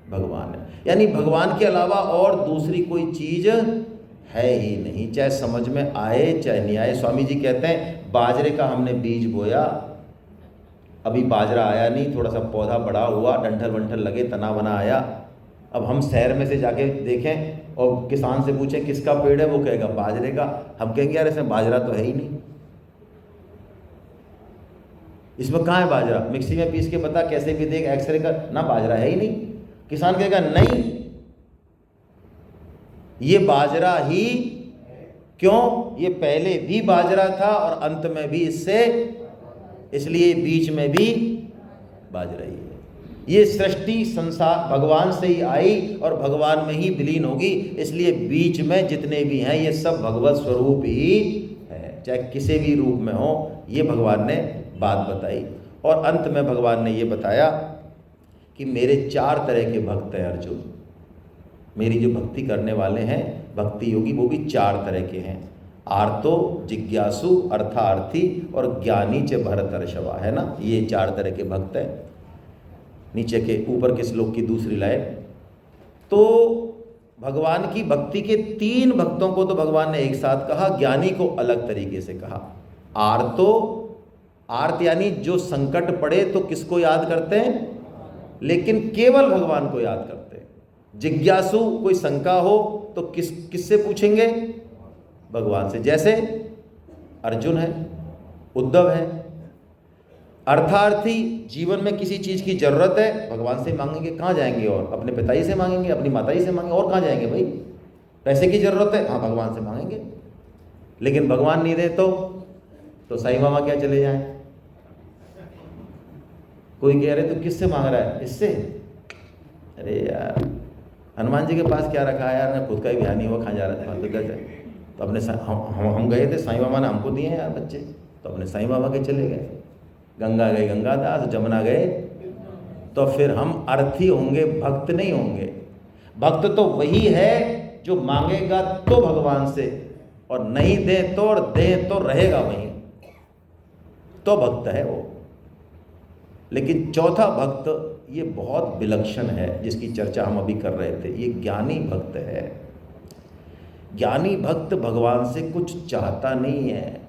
भगवान है। यानी भगवान के अलावा और दूसरी कोई चीज है ही नहीं, चाहे समझ में आए चाहे नहीं आए। स्वामी जी कहते हैं बाजरे का हमने बीज बोया, अभी बाजरा आया नहीं, थोड़ा सा पौधा बड़ा हुआ, डंठल वंठल लगे, तना बना आया। अब हम शहर में से जाके देखें और किसान से पूछें किसका पेड़ है, वो कहेगा बाजरे का। हम कहेंगे यार इसमें बाजरा तो है ही नहीं, इसमें कहाँ है बाजरा? मिक्सी में पीस के बता, कैसे भी देख, एक्सरे का, ना बाजरा है ही नहीं। किसान कहेगा नहीं, ये बाजरा ही क्यों? ये पहले भी बाजरा था और अंत में भी इससे, इसलिए बीच में भी बाजरा ही है। ये सृष्टि संसार भगवान से ही आई और भगवान में ही विलीन होगी, इसलिए बीच में जितने भी हैं ये सब भगवत स्वरूप ही है, चाहे किसी भी रूप में हो। ये भगवान ने बात बताई। और अंत में भगवान ने ये बताया कि मेरे 4 तरह के भक्त हैं अर्जुन। मेरी जो भक्ति करने वाले हैं भक्ति योगी, वो भी 4 तरह के हैं। आर्तो, जिज्ञासु, अर्थार्थी और ज्ञानी च भरतर्षभा, है ना, ये 4 तरह के भक्त हैं। नीचे के ऊपर के श्लोक की दूसरी लाइन। तो भगवान की भक्ति के 3 भक्तों को तो भगवान ने एक साथ कहा, ज्ञानी को अलग तरीके से कहा। आर्तो, आर्त यानी जो संकट पड़े तो किसको याद करते हैं? लेकिन केवल भगवान को याद करते हैं। जिज्ञासु कोई शंका हो तो किससे पूछेंगे? भगवान से। जैसे अर्जुन है, उद्धव है। अर्थार्थी जीवन में किसी चीज की जरूरत है, भगवान से मांगेंगे। कहाँ जाएंगे? और अपने पिताजी से मांगेंगे, अपनी माताजी से मांगेंगे, और कहाँ जाएंगे भाई? पैसे की जरूरत है, हाँ भगवान से मांगेंगे। लेकिन भगवान नहीं दे तो साईं बाबा क्या चले जाएं? कोई कह रहे तो किससे मांग रहा है? इससे। अरे यार, हनुमान जी के पास क्या रखा है यार, खुद का ही ध्यान नहीं हुआ, कहाँ जा रहा था फालतू का। तो अपने हम गए थे, साईं बाबा ने हमको दिए हैं यार बच्चे, तो अपने साईं बाबा के चले गए। गंगा गए गंगादास, जमुना गए। तो फिर हम अर्थी होंगे, भक्त नहीं होंगे। भक्त तो वही है जो मांगेगा तो भगवान से, और नहीं दे तो, और दे तो रहेगा वहीं, तो भक्त है वो। लेकिन चौथा भक्त, ये बहुत विलक्षण है, जिसकी चर्चा हम अभी कर रहे थे, ये ज्ञानी भक्त है। ज्ञानी भक्त भगवान से कुछ चाहता नहीं है,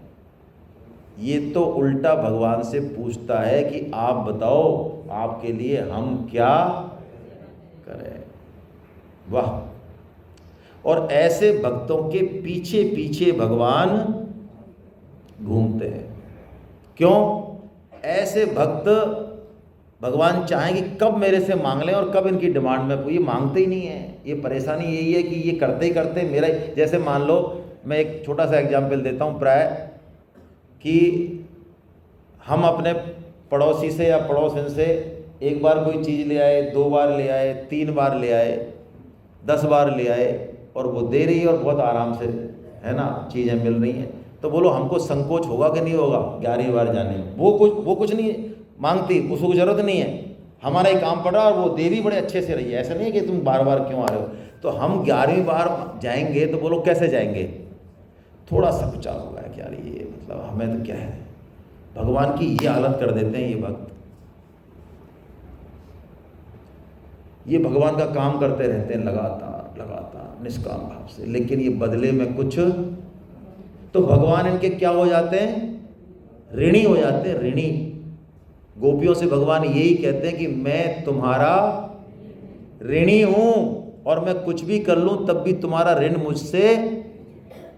ये तो उल्टा भगवान से पूछता है कि आप बताओ, आपके लिए हम क्या करें। वाह! और ऐसे भक्तों के पीछे पीछे भगवान घूमते हैं। क्यों? ऐसे भक्त भगवान चाहें कि कब मेरे से मांग लें और कब इनकी डिमांड में, ये मांगते ही नहीं है। ये परेशानी यही है कि ये करते ही करते मेरा, जैसे मान लो, मैं एक छोटा सा एग्जाम्पल देता हूँ प्राय, कि हम अपने पड़ोसी से या पड़ोसन से एक बार कोई चीज़ ले आए, 2 बार ले आए, 3 बार ले आए, 10 बार ले आए, और वो दे रही है और बहुत आराम से, है ना, चीज़ें मिल रही हैं, तो बोलो हमको संकोच होगा कि नहीं होगा 11वीं बार जाने में? वो कुछ नहीं मांगती, उसको ज़रूरत नहीं है, हमारा ही काम पड़ रहा है, और वो दे भी बड़े अच्छे से रही है। ऐसा नहीं है कि तुम बार बार क्यों आ रहे हो। तो हम 11वीं बार जाएंगे तो बोलो कैसे जाएंगे? थोड़ा सा कुछ होगा कि यार ये मतलब हमें तो क्या है। भगवान की ये हालत कर देते हैं ये भक्त। ये भगवान का काम करते रहते हैं लगातार लगातार निष्काम भाव से, लेकिन ये बदले में कुछ, तो भगवान इनके क्या हो जाते हैं? ऋणी हो जाते हैं, ऋणी। गोपियों से भगवान यही कहते हैं कि मैं तुम्हारा ऋणी हूं, और मैं कुछ भी कर लूं तब भी तुम्हारा ऋण मुझसे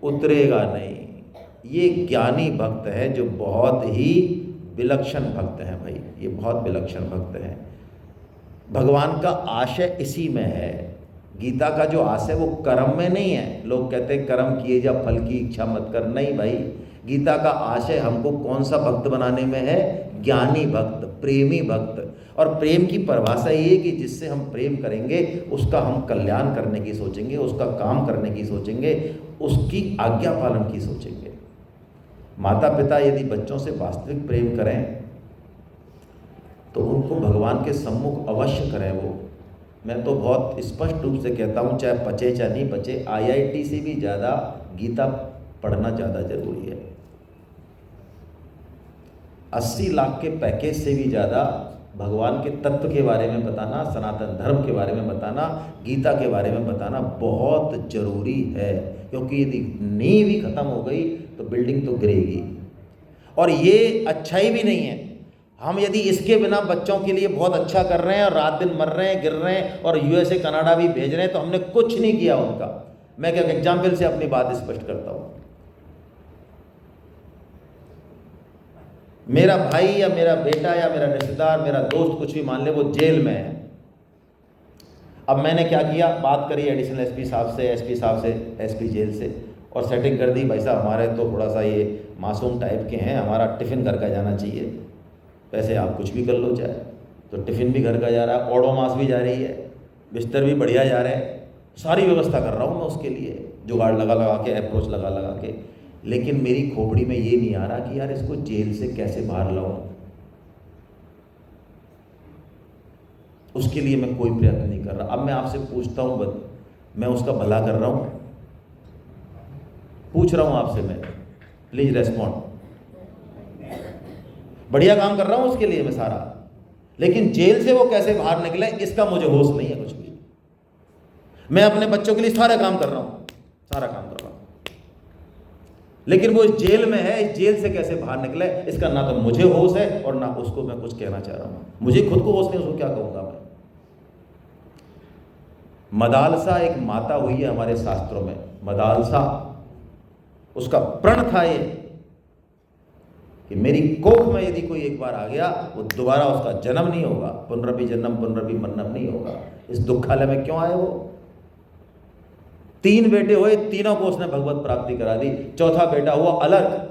उतरेगा नहीं। ये ज्ञानी भक्त है, जो बहुत ही विलक्षण भक्त हैं भाई, ये बहुत विलक्षण भक्त हैं। भगवान का आशय इसी में है। गीता का जो आशय वो कर्म में नहीं है। लोग कहते हैं कर्म किए जा, फल की इच्छा मत कर। नहीं भाई, गीता का आशय हमको कौन सा भक्त बनाने में है? ज्ञानी भक्त, प्रेमी भक्त। और प्रेम की परिभाषा ये है कि जिससे हम प्रेम करेंगे उसका हम कल्याण करने की सोचेंगे, उसका काम करने की सोचेंगे, उसकी आज्ञा पालन की सोचेंगे। माता पिता यदि बच्चों से वास्तविक प्रेम करें तो उनको भगवान के सम्मुख अवश्य करें। वो मैं तो बहुत स्पष्ट रूप से कहता हूँ, चाहे पचे चाहे नहीं पचे, IIT से भी ज़्यादा गीता पढ़ना ज़्यादा जरूरी है। 80 लाख के पैकेज से भी ज़्यादा भगवान के तत्व के बारे में बताना, सनातन धर्म के बारे में बताना, गीता के बारे में बताना बहुत ज़रूरी है। क्योंकि यदि नींव ही खत्म हो गई तो बिल्डिंग तो गिरेगी। और ये अच्छाई भी नहीं है। हम यदि इसके बिना बच्चों के लिए बहुत अच्छा कर रहे हैं और रात दिन मर रहे हैं, गिर रहे हैं, और USA कनाडा भी भेज रहे हैं, तो हमने कुछ नहीं किया उनका। मैं क्या एग्जाम्पल से अपनी बात स्पष्ट करता हूँ। मेरा भाई या मेरा बेटा या मेरा रिश्तेदार, मेरा दोस्त, कुछ भी मान ले, वो जेल में है। अब मैंने क्या किया, बात करी एडिशनल SP साहब से, SP साहब से, SP जेल से, और सेटिंग कर दी। भाई साहब हमारे तो थोड़ा सा ये मासूम टाइप के हैं, हमारा टिफ़िन घर का जाना चाहिए। वैसे आप कुछ भी कर लो चाहे, तो टिफ़िन भी घर का जा रहा है, ओडोमास भी जा रही है, बिस्तर भी बढ़िया जा रहे हैं, सारी व्यवस्था कर रहा हूँ मैं उसके लिए, जुगाड़ लगा लगा के, अप्रोच लगा लगा के। लेकिन मेरी खोपड़ी में ये नहीं आ रहा कि यार इसको जेल से कैसे बाहर लाऊं। उसके लिए मैं कोई प्रयत्न नहीं कर रहा। अब मैं आपसे पूछता हूँ, मैं उसका भला कर रहा हूँ? पूछ रहा हूँ आपसे मैं, प्लीज रेस्पॉन्ड। बढ़िया काम कर रहा हूँ उसके लिए मैं सारा, लेकिन जेल से वो कैसे बाहर निकले इसका मुझे होश नहीं है कुछ भी। मैं अपने बच्चों के लिए सारा काम कर रहा हूँ, सारा काम कर रहा हूँ, लेकिन वो इस जेल में है। इस जेल से कैसे बाहर निकले इसका ना तो मुझे होश है और ना उसको मैं कुछ कहना चाह रहा हूँ। मुझे खुद को होश नहीं, उसको क्या कहूँगा मैं। मदालसा एक माता हुई है हमारे शास्त्रों में, मदालसा, उसका प्रण था ये कि मेरी कोख में यदि कोई एक बार आ गया वो दोबारा उसका जन्म नहीं होगा, पुनरपि जन्म पुनरपि मरणम नहीं होगा। इस दुखालय में क्यों आए वो? 3 बेटे हुए, तीनों को उसने भगवत प्राप्ति करा दी, चौथा बेटा हुआ अलग,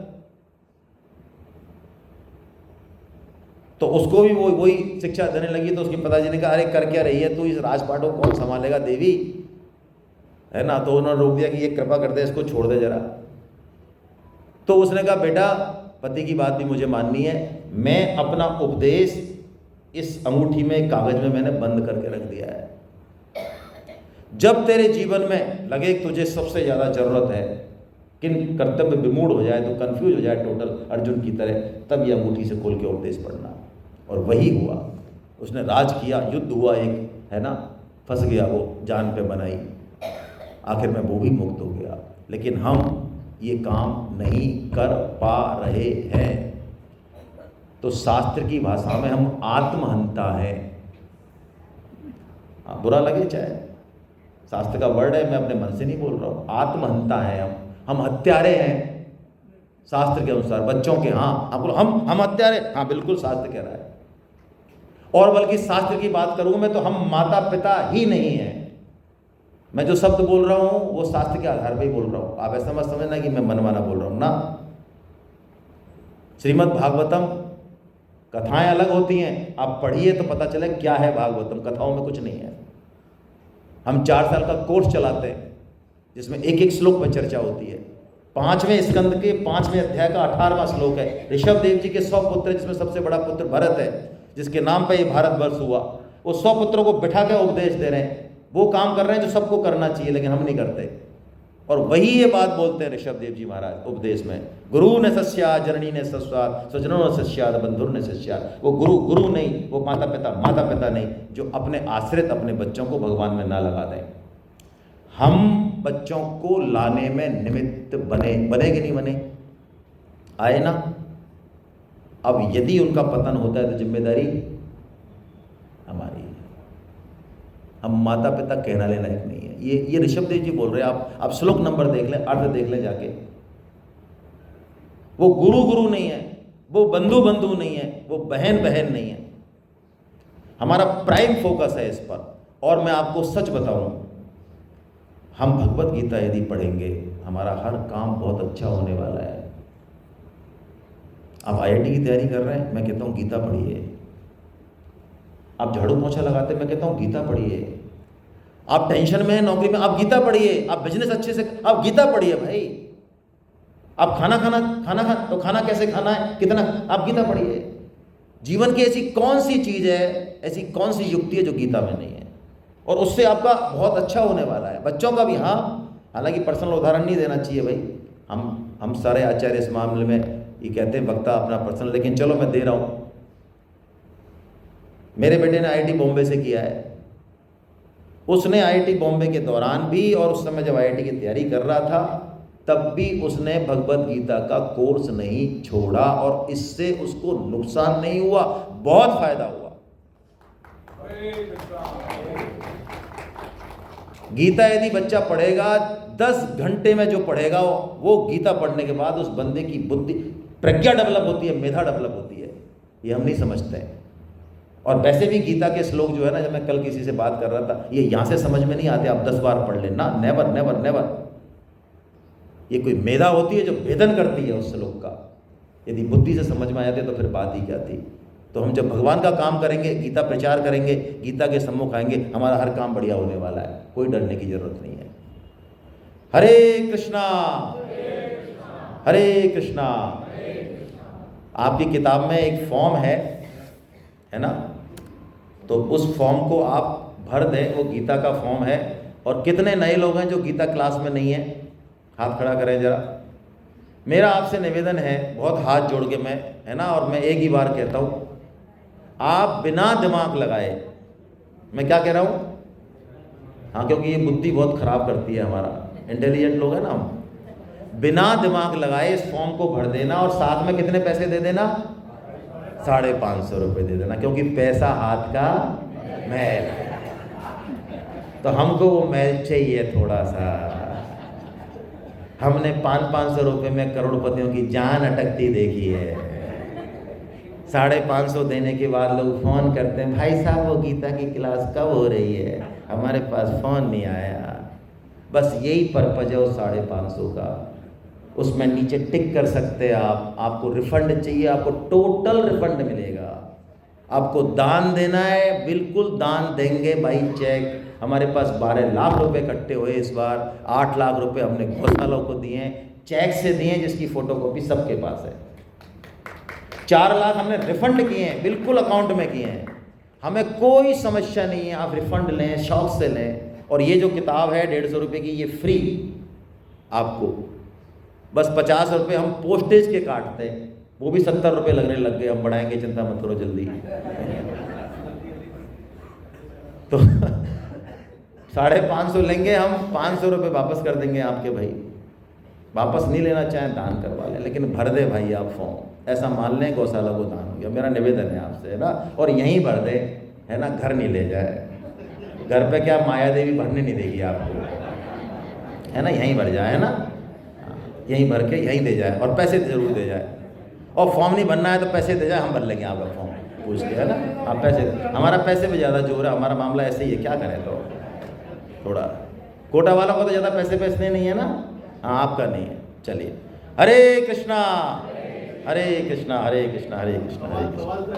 तो उसको भी वो वही शिक्षा देने लगी। तो उसके पिताजी ने कहा अरे कर क्या रही है तू, इस राजपाट को कौन संभालेगा देवी, है ना। तो उन्होंने रोक दिया कि ये कृपा कर दे, इसको छोड़ दे जरा। तो उसने कहा बेटा पति की बात भी मुझे माननी है, मैं अपना उपदेश इस अंगूठी में, कागज में मैंने बंद करके रख दिया है। जब तेरे जीवन में लगे तुझे सबसे ज़्यादा जरूरत है, किन कर्तव्य विमूढ़ हो जाए, तो कंफ्यूज हो जाए टोटल अर्जुन की तरह, तब ये अंगूठी से खोल के उपदेश पढ़ना। और वही हुआ, उसने राज किया, युद्ध हुआ एक, है ना, फंस गया वो, जान पे बनाई, आखिर में वो भी मुक्त हो गया। लेकिन हम ये काम नहीं कर पा रहे हैं। तो शास्त्र की भाषा में हम आत्महंता हैं। बुरा लगे चाहे, शास्त्र का वर्ड है, मैं अपने मन से नहीं बोल रहा हूँ, आत्महंता है हम हत्यारे हैं शास्त्र के अनुसार, बच्चों के। हाँ आप बोलो हम हत्यारे, हाँ बिल्कुल शास्त्र कह रहा है। और बल्कि शास्त्र की बात करूँ मैं तो हम माता पिता ही नहीं हैं। मैं जो शब्द बोल रहा हूँ वो शास्त्र के आधार पर ही बोल रहा हूँ, आप ऐसा मत समझना कि मैं मनमाना बोल रहा हूँ ना। श्रीमद् भागवतम कथाएं अलग होती हैं, आप पढ़िए तो पता चले क्या है भागवतम, कथाओं में कुछ नहीं है। हम 4 साल का कोर्स चलाते हैं जिसमें एक एक श्लोक पर चर्चा होती है। 5वें स्कंद के 5वें अध्याय का 18वां श्लोक है। ऋषभ देव जी के 100 पुत्र, जिसमें सबसे बड़ा पुत्र भरत है, जिसके नाम पे ये भारतवर्ष हुआ, वो 100 पुत्रों को बिठा के उपदेश दे रहे हैं। वो काम कर रहे हैं जो सबको करना चाहिए, लेकिन हम नहीं करते। और वही ये बात बोलते हैं ऋषभ देव जी महाराज उपदेश में, गुरु ने सस्या जननी ने सस्वाद स्वजनों ने सस्याद बंधुर ने सस्याद। वो गुरु नहीं, वो माता पिता नहीं, जो अपने आश्रित अपने बच्चों को भगवान में ना लगा दें। हम बच्चों को लाने में निमित्त बने कि नहीं बने, आए ना। अब यदि उनका पतन होता है तो जिम्मेदारी हमारी है। हम माता पिता कहना लेना एक नहीं है। ये ऋषभ देव जी बोल रहे हैं, आप श्लोक नंबर देख लें, अर्थ देख लें जाके। वो गुरु नहीं है, वो बंधु नहीं है, वो बहन नहीं है। हमारा प्राइम फोकस है इस पर। और मैं आपको सच बताऊं, हम भगवत गीता यदि पढ़ेंगे, हमारा हर काम बहुत अच्छा होने वाला है। आप IIT की तैयारी कर रहे हैं, मैं कहता हूँ गीता पढ़िए। आप झाड़ू पोछा लगाते हैं, मैं कहता हूँ गीता पढ़िए। आप टेंशन में हैं नौकरी में, आप गीता पढ़िए। आप बिजनेस अच्छे से, आप गीता पढ़िए भाई। आप खाना तो खाना कैसे खाना है, कितना, आप गीता पढ़िए। जीवन की ऐसी कौन सी चीज़ है, ऐसी कौन सी युक्ति है जो गीता में नहीं है, और उससे आपका बहुत अच्छा होने वाला है। बच्चों का भी, हाँ, हालांकि पर्सनल उदाहरण नहीं देना चाहिए भाई। हम सारे आचार्य इस मामले में ये कहते हैं वक्ता अपना पर्सनल, लेकिन चलो मैं दे रहा हूँ। मेरे बेटे ने IIT बॉम्बे से किया है। उसने IIT बॉम्बे के दौरान भी, और उस समय जब IIT की तैयारी कर रहा था तब भी उसने भगवत गीता का कोर्स नहीं छोड़ा, और इससे उसको नुकसान नहीं हुआ, बहुत फायदा हुआ। गीता यदि बच्चा पढ़ेगा, 10 घंटे में जो पढ़ेगा वो गीता पढ़ने के बाद उस बंदे की बुद्धि, प्रज्ञा डेवलप होती है, मेधा डेवलप होती है। ये हम नहीं समझते हैं। और वैसे भी गीता के श्लोक जो है ना, जब मैं कल किसी से बात कर रहा था, ये यहाँ से समझ में नहीं आते, आप 10 बार पढ़ लेना, नेवर नेवर नेवर। ये कोई मेधा होती है जो भेदन करती है उस श्लोक का। यदि बुद्धि से समझ में आ जाते तो फिर बात ही क्या थी। तो हम जब भगवान का काम करेंगे, गीता प्रचार करेंगे, गीता के सम्मुख आएंगे, हमारा हर काम बढ़िया होने वाला है, कोई डरने की जरूरत नहीं है। हरे कृष्णा हरे कृष्णा। आपकी किताब में एक फॉर्म है ना, तो उस फॉर्म को आप भर दें, वो गीता का फॉर्म है। और कितने नए लोग हैं जो गीता क्लास में नहीं है, हाथ खड़ा करें जरा। मेरा आपसे निवेदन है, बहुत हाथ जोड़ के मैं, है ना, और मैं एक ही बार कहता हूँ, आप बिना दिमाग लगाए, मैं क्या कह रहा हूँ, हाँ, क्योंकि ये बुद्धि बहुत खराब करती है, हमारा इंटेलिजेंट लोग है ना हम, बिना दिमाग लगाए इस फॉर्म को भर देना, और साथ में कितने पैसे दे देना, 550 रुपये दे देना, क्योंकि पैसा हाथ का मैल है। तो हमको वो मैल चाहिए थोड़ा सा। हमने 500 रुपये में करोड़पतियों की जान अटकती देखी है। 550 देने के बाद लोग फ़ोन करते हैं, भाई साहब वो गीता की क्लास कब हो रही है, हमारे पास फ़ोन नहीं आया। बस यही पर्पज़ है उस 550 का। उसमें नीचे टिक कर सकते हैं आप, आपको रिफ़ंड चाहिए, आपको टोटल रिफ़ंड मिलेगा। आपको दान देना है, बिल्कुल दान देंगे भाई। चेक हमारे पास 12 लाख रुपए इकट्ठे हुए इस बार। 8 लाख रुपए हमने गौशालाओं को दिए हैं, चेक से दिए हैं, जिसकी फ़ोटोकॉपी सबके पास है। 4 लाख हमने रिफ़ंड किए हैं, बिल्कुल अकाउंट में किए हैं। हमें कोई समस्या नहीं है, आप रिफ़ंड लें, शौक से लें। और ये जो किताब है 150 रुपये की, ये फ्री आपको। बस 50 रुपये हम पोस्टेज के काटते हैं, वो भी 70 रुपये लगने लग गए। हम बढ़ाएंगे, चिंता मत करो जल्दी। तो 550 लेंगे हम, 500 रुपये वापस कर देंगे आपके भाई। वापस नहीं लेना चाहें दान करवा लें, लेकिन भर दे भाई आप फॉर्म। ऐसा मान लें गौशाला को दान हो गया। मेरा निवेदन है आपसे, है ना। और यहीं भर दे, है ना, घर नहीं ले जाए। घर पे क्या माया देवी भरने नहीं देगी आपको, है ना। यहीं भर जाए, है ना, यहीं भर के यहीं दे जाए। और पैसे ज़रूर दे जाए। और फॉर्म नहीं भरना है तो पैसे दे जाए, हम भर लेंगे आपका फॉर्म पूछ के, है ना। आप पैसे, हमारा पैसे पे ज़्यादा जोर है, हमारा मामला ऐसे ही है। क्या करें, तो थोड़ा कोटा वालों को तो ज़्यादा पैसे नहीं है ना। हाँ, आपका नहीं है। चलिए, हरे कृष्णा हरे कृष्णा हरे कृष्णा हरे कृष्णा हरे कृष्णा।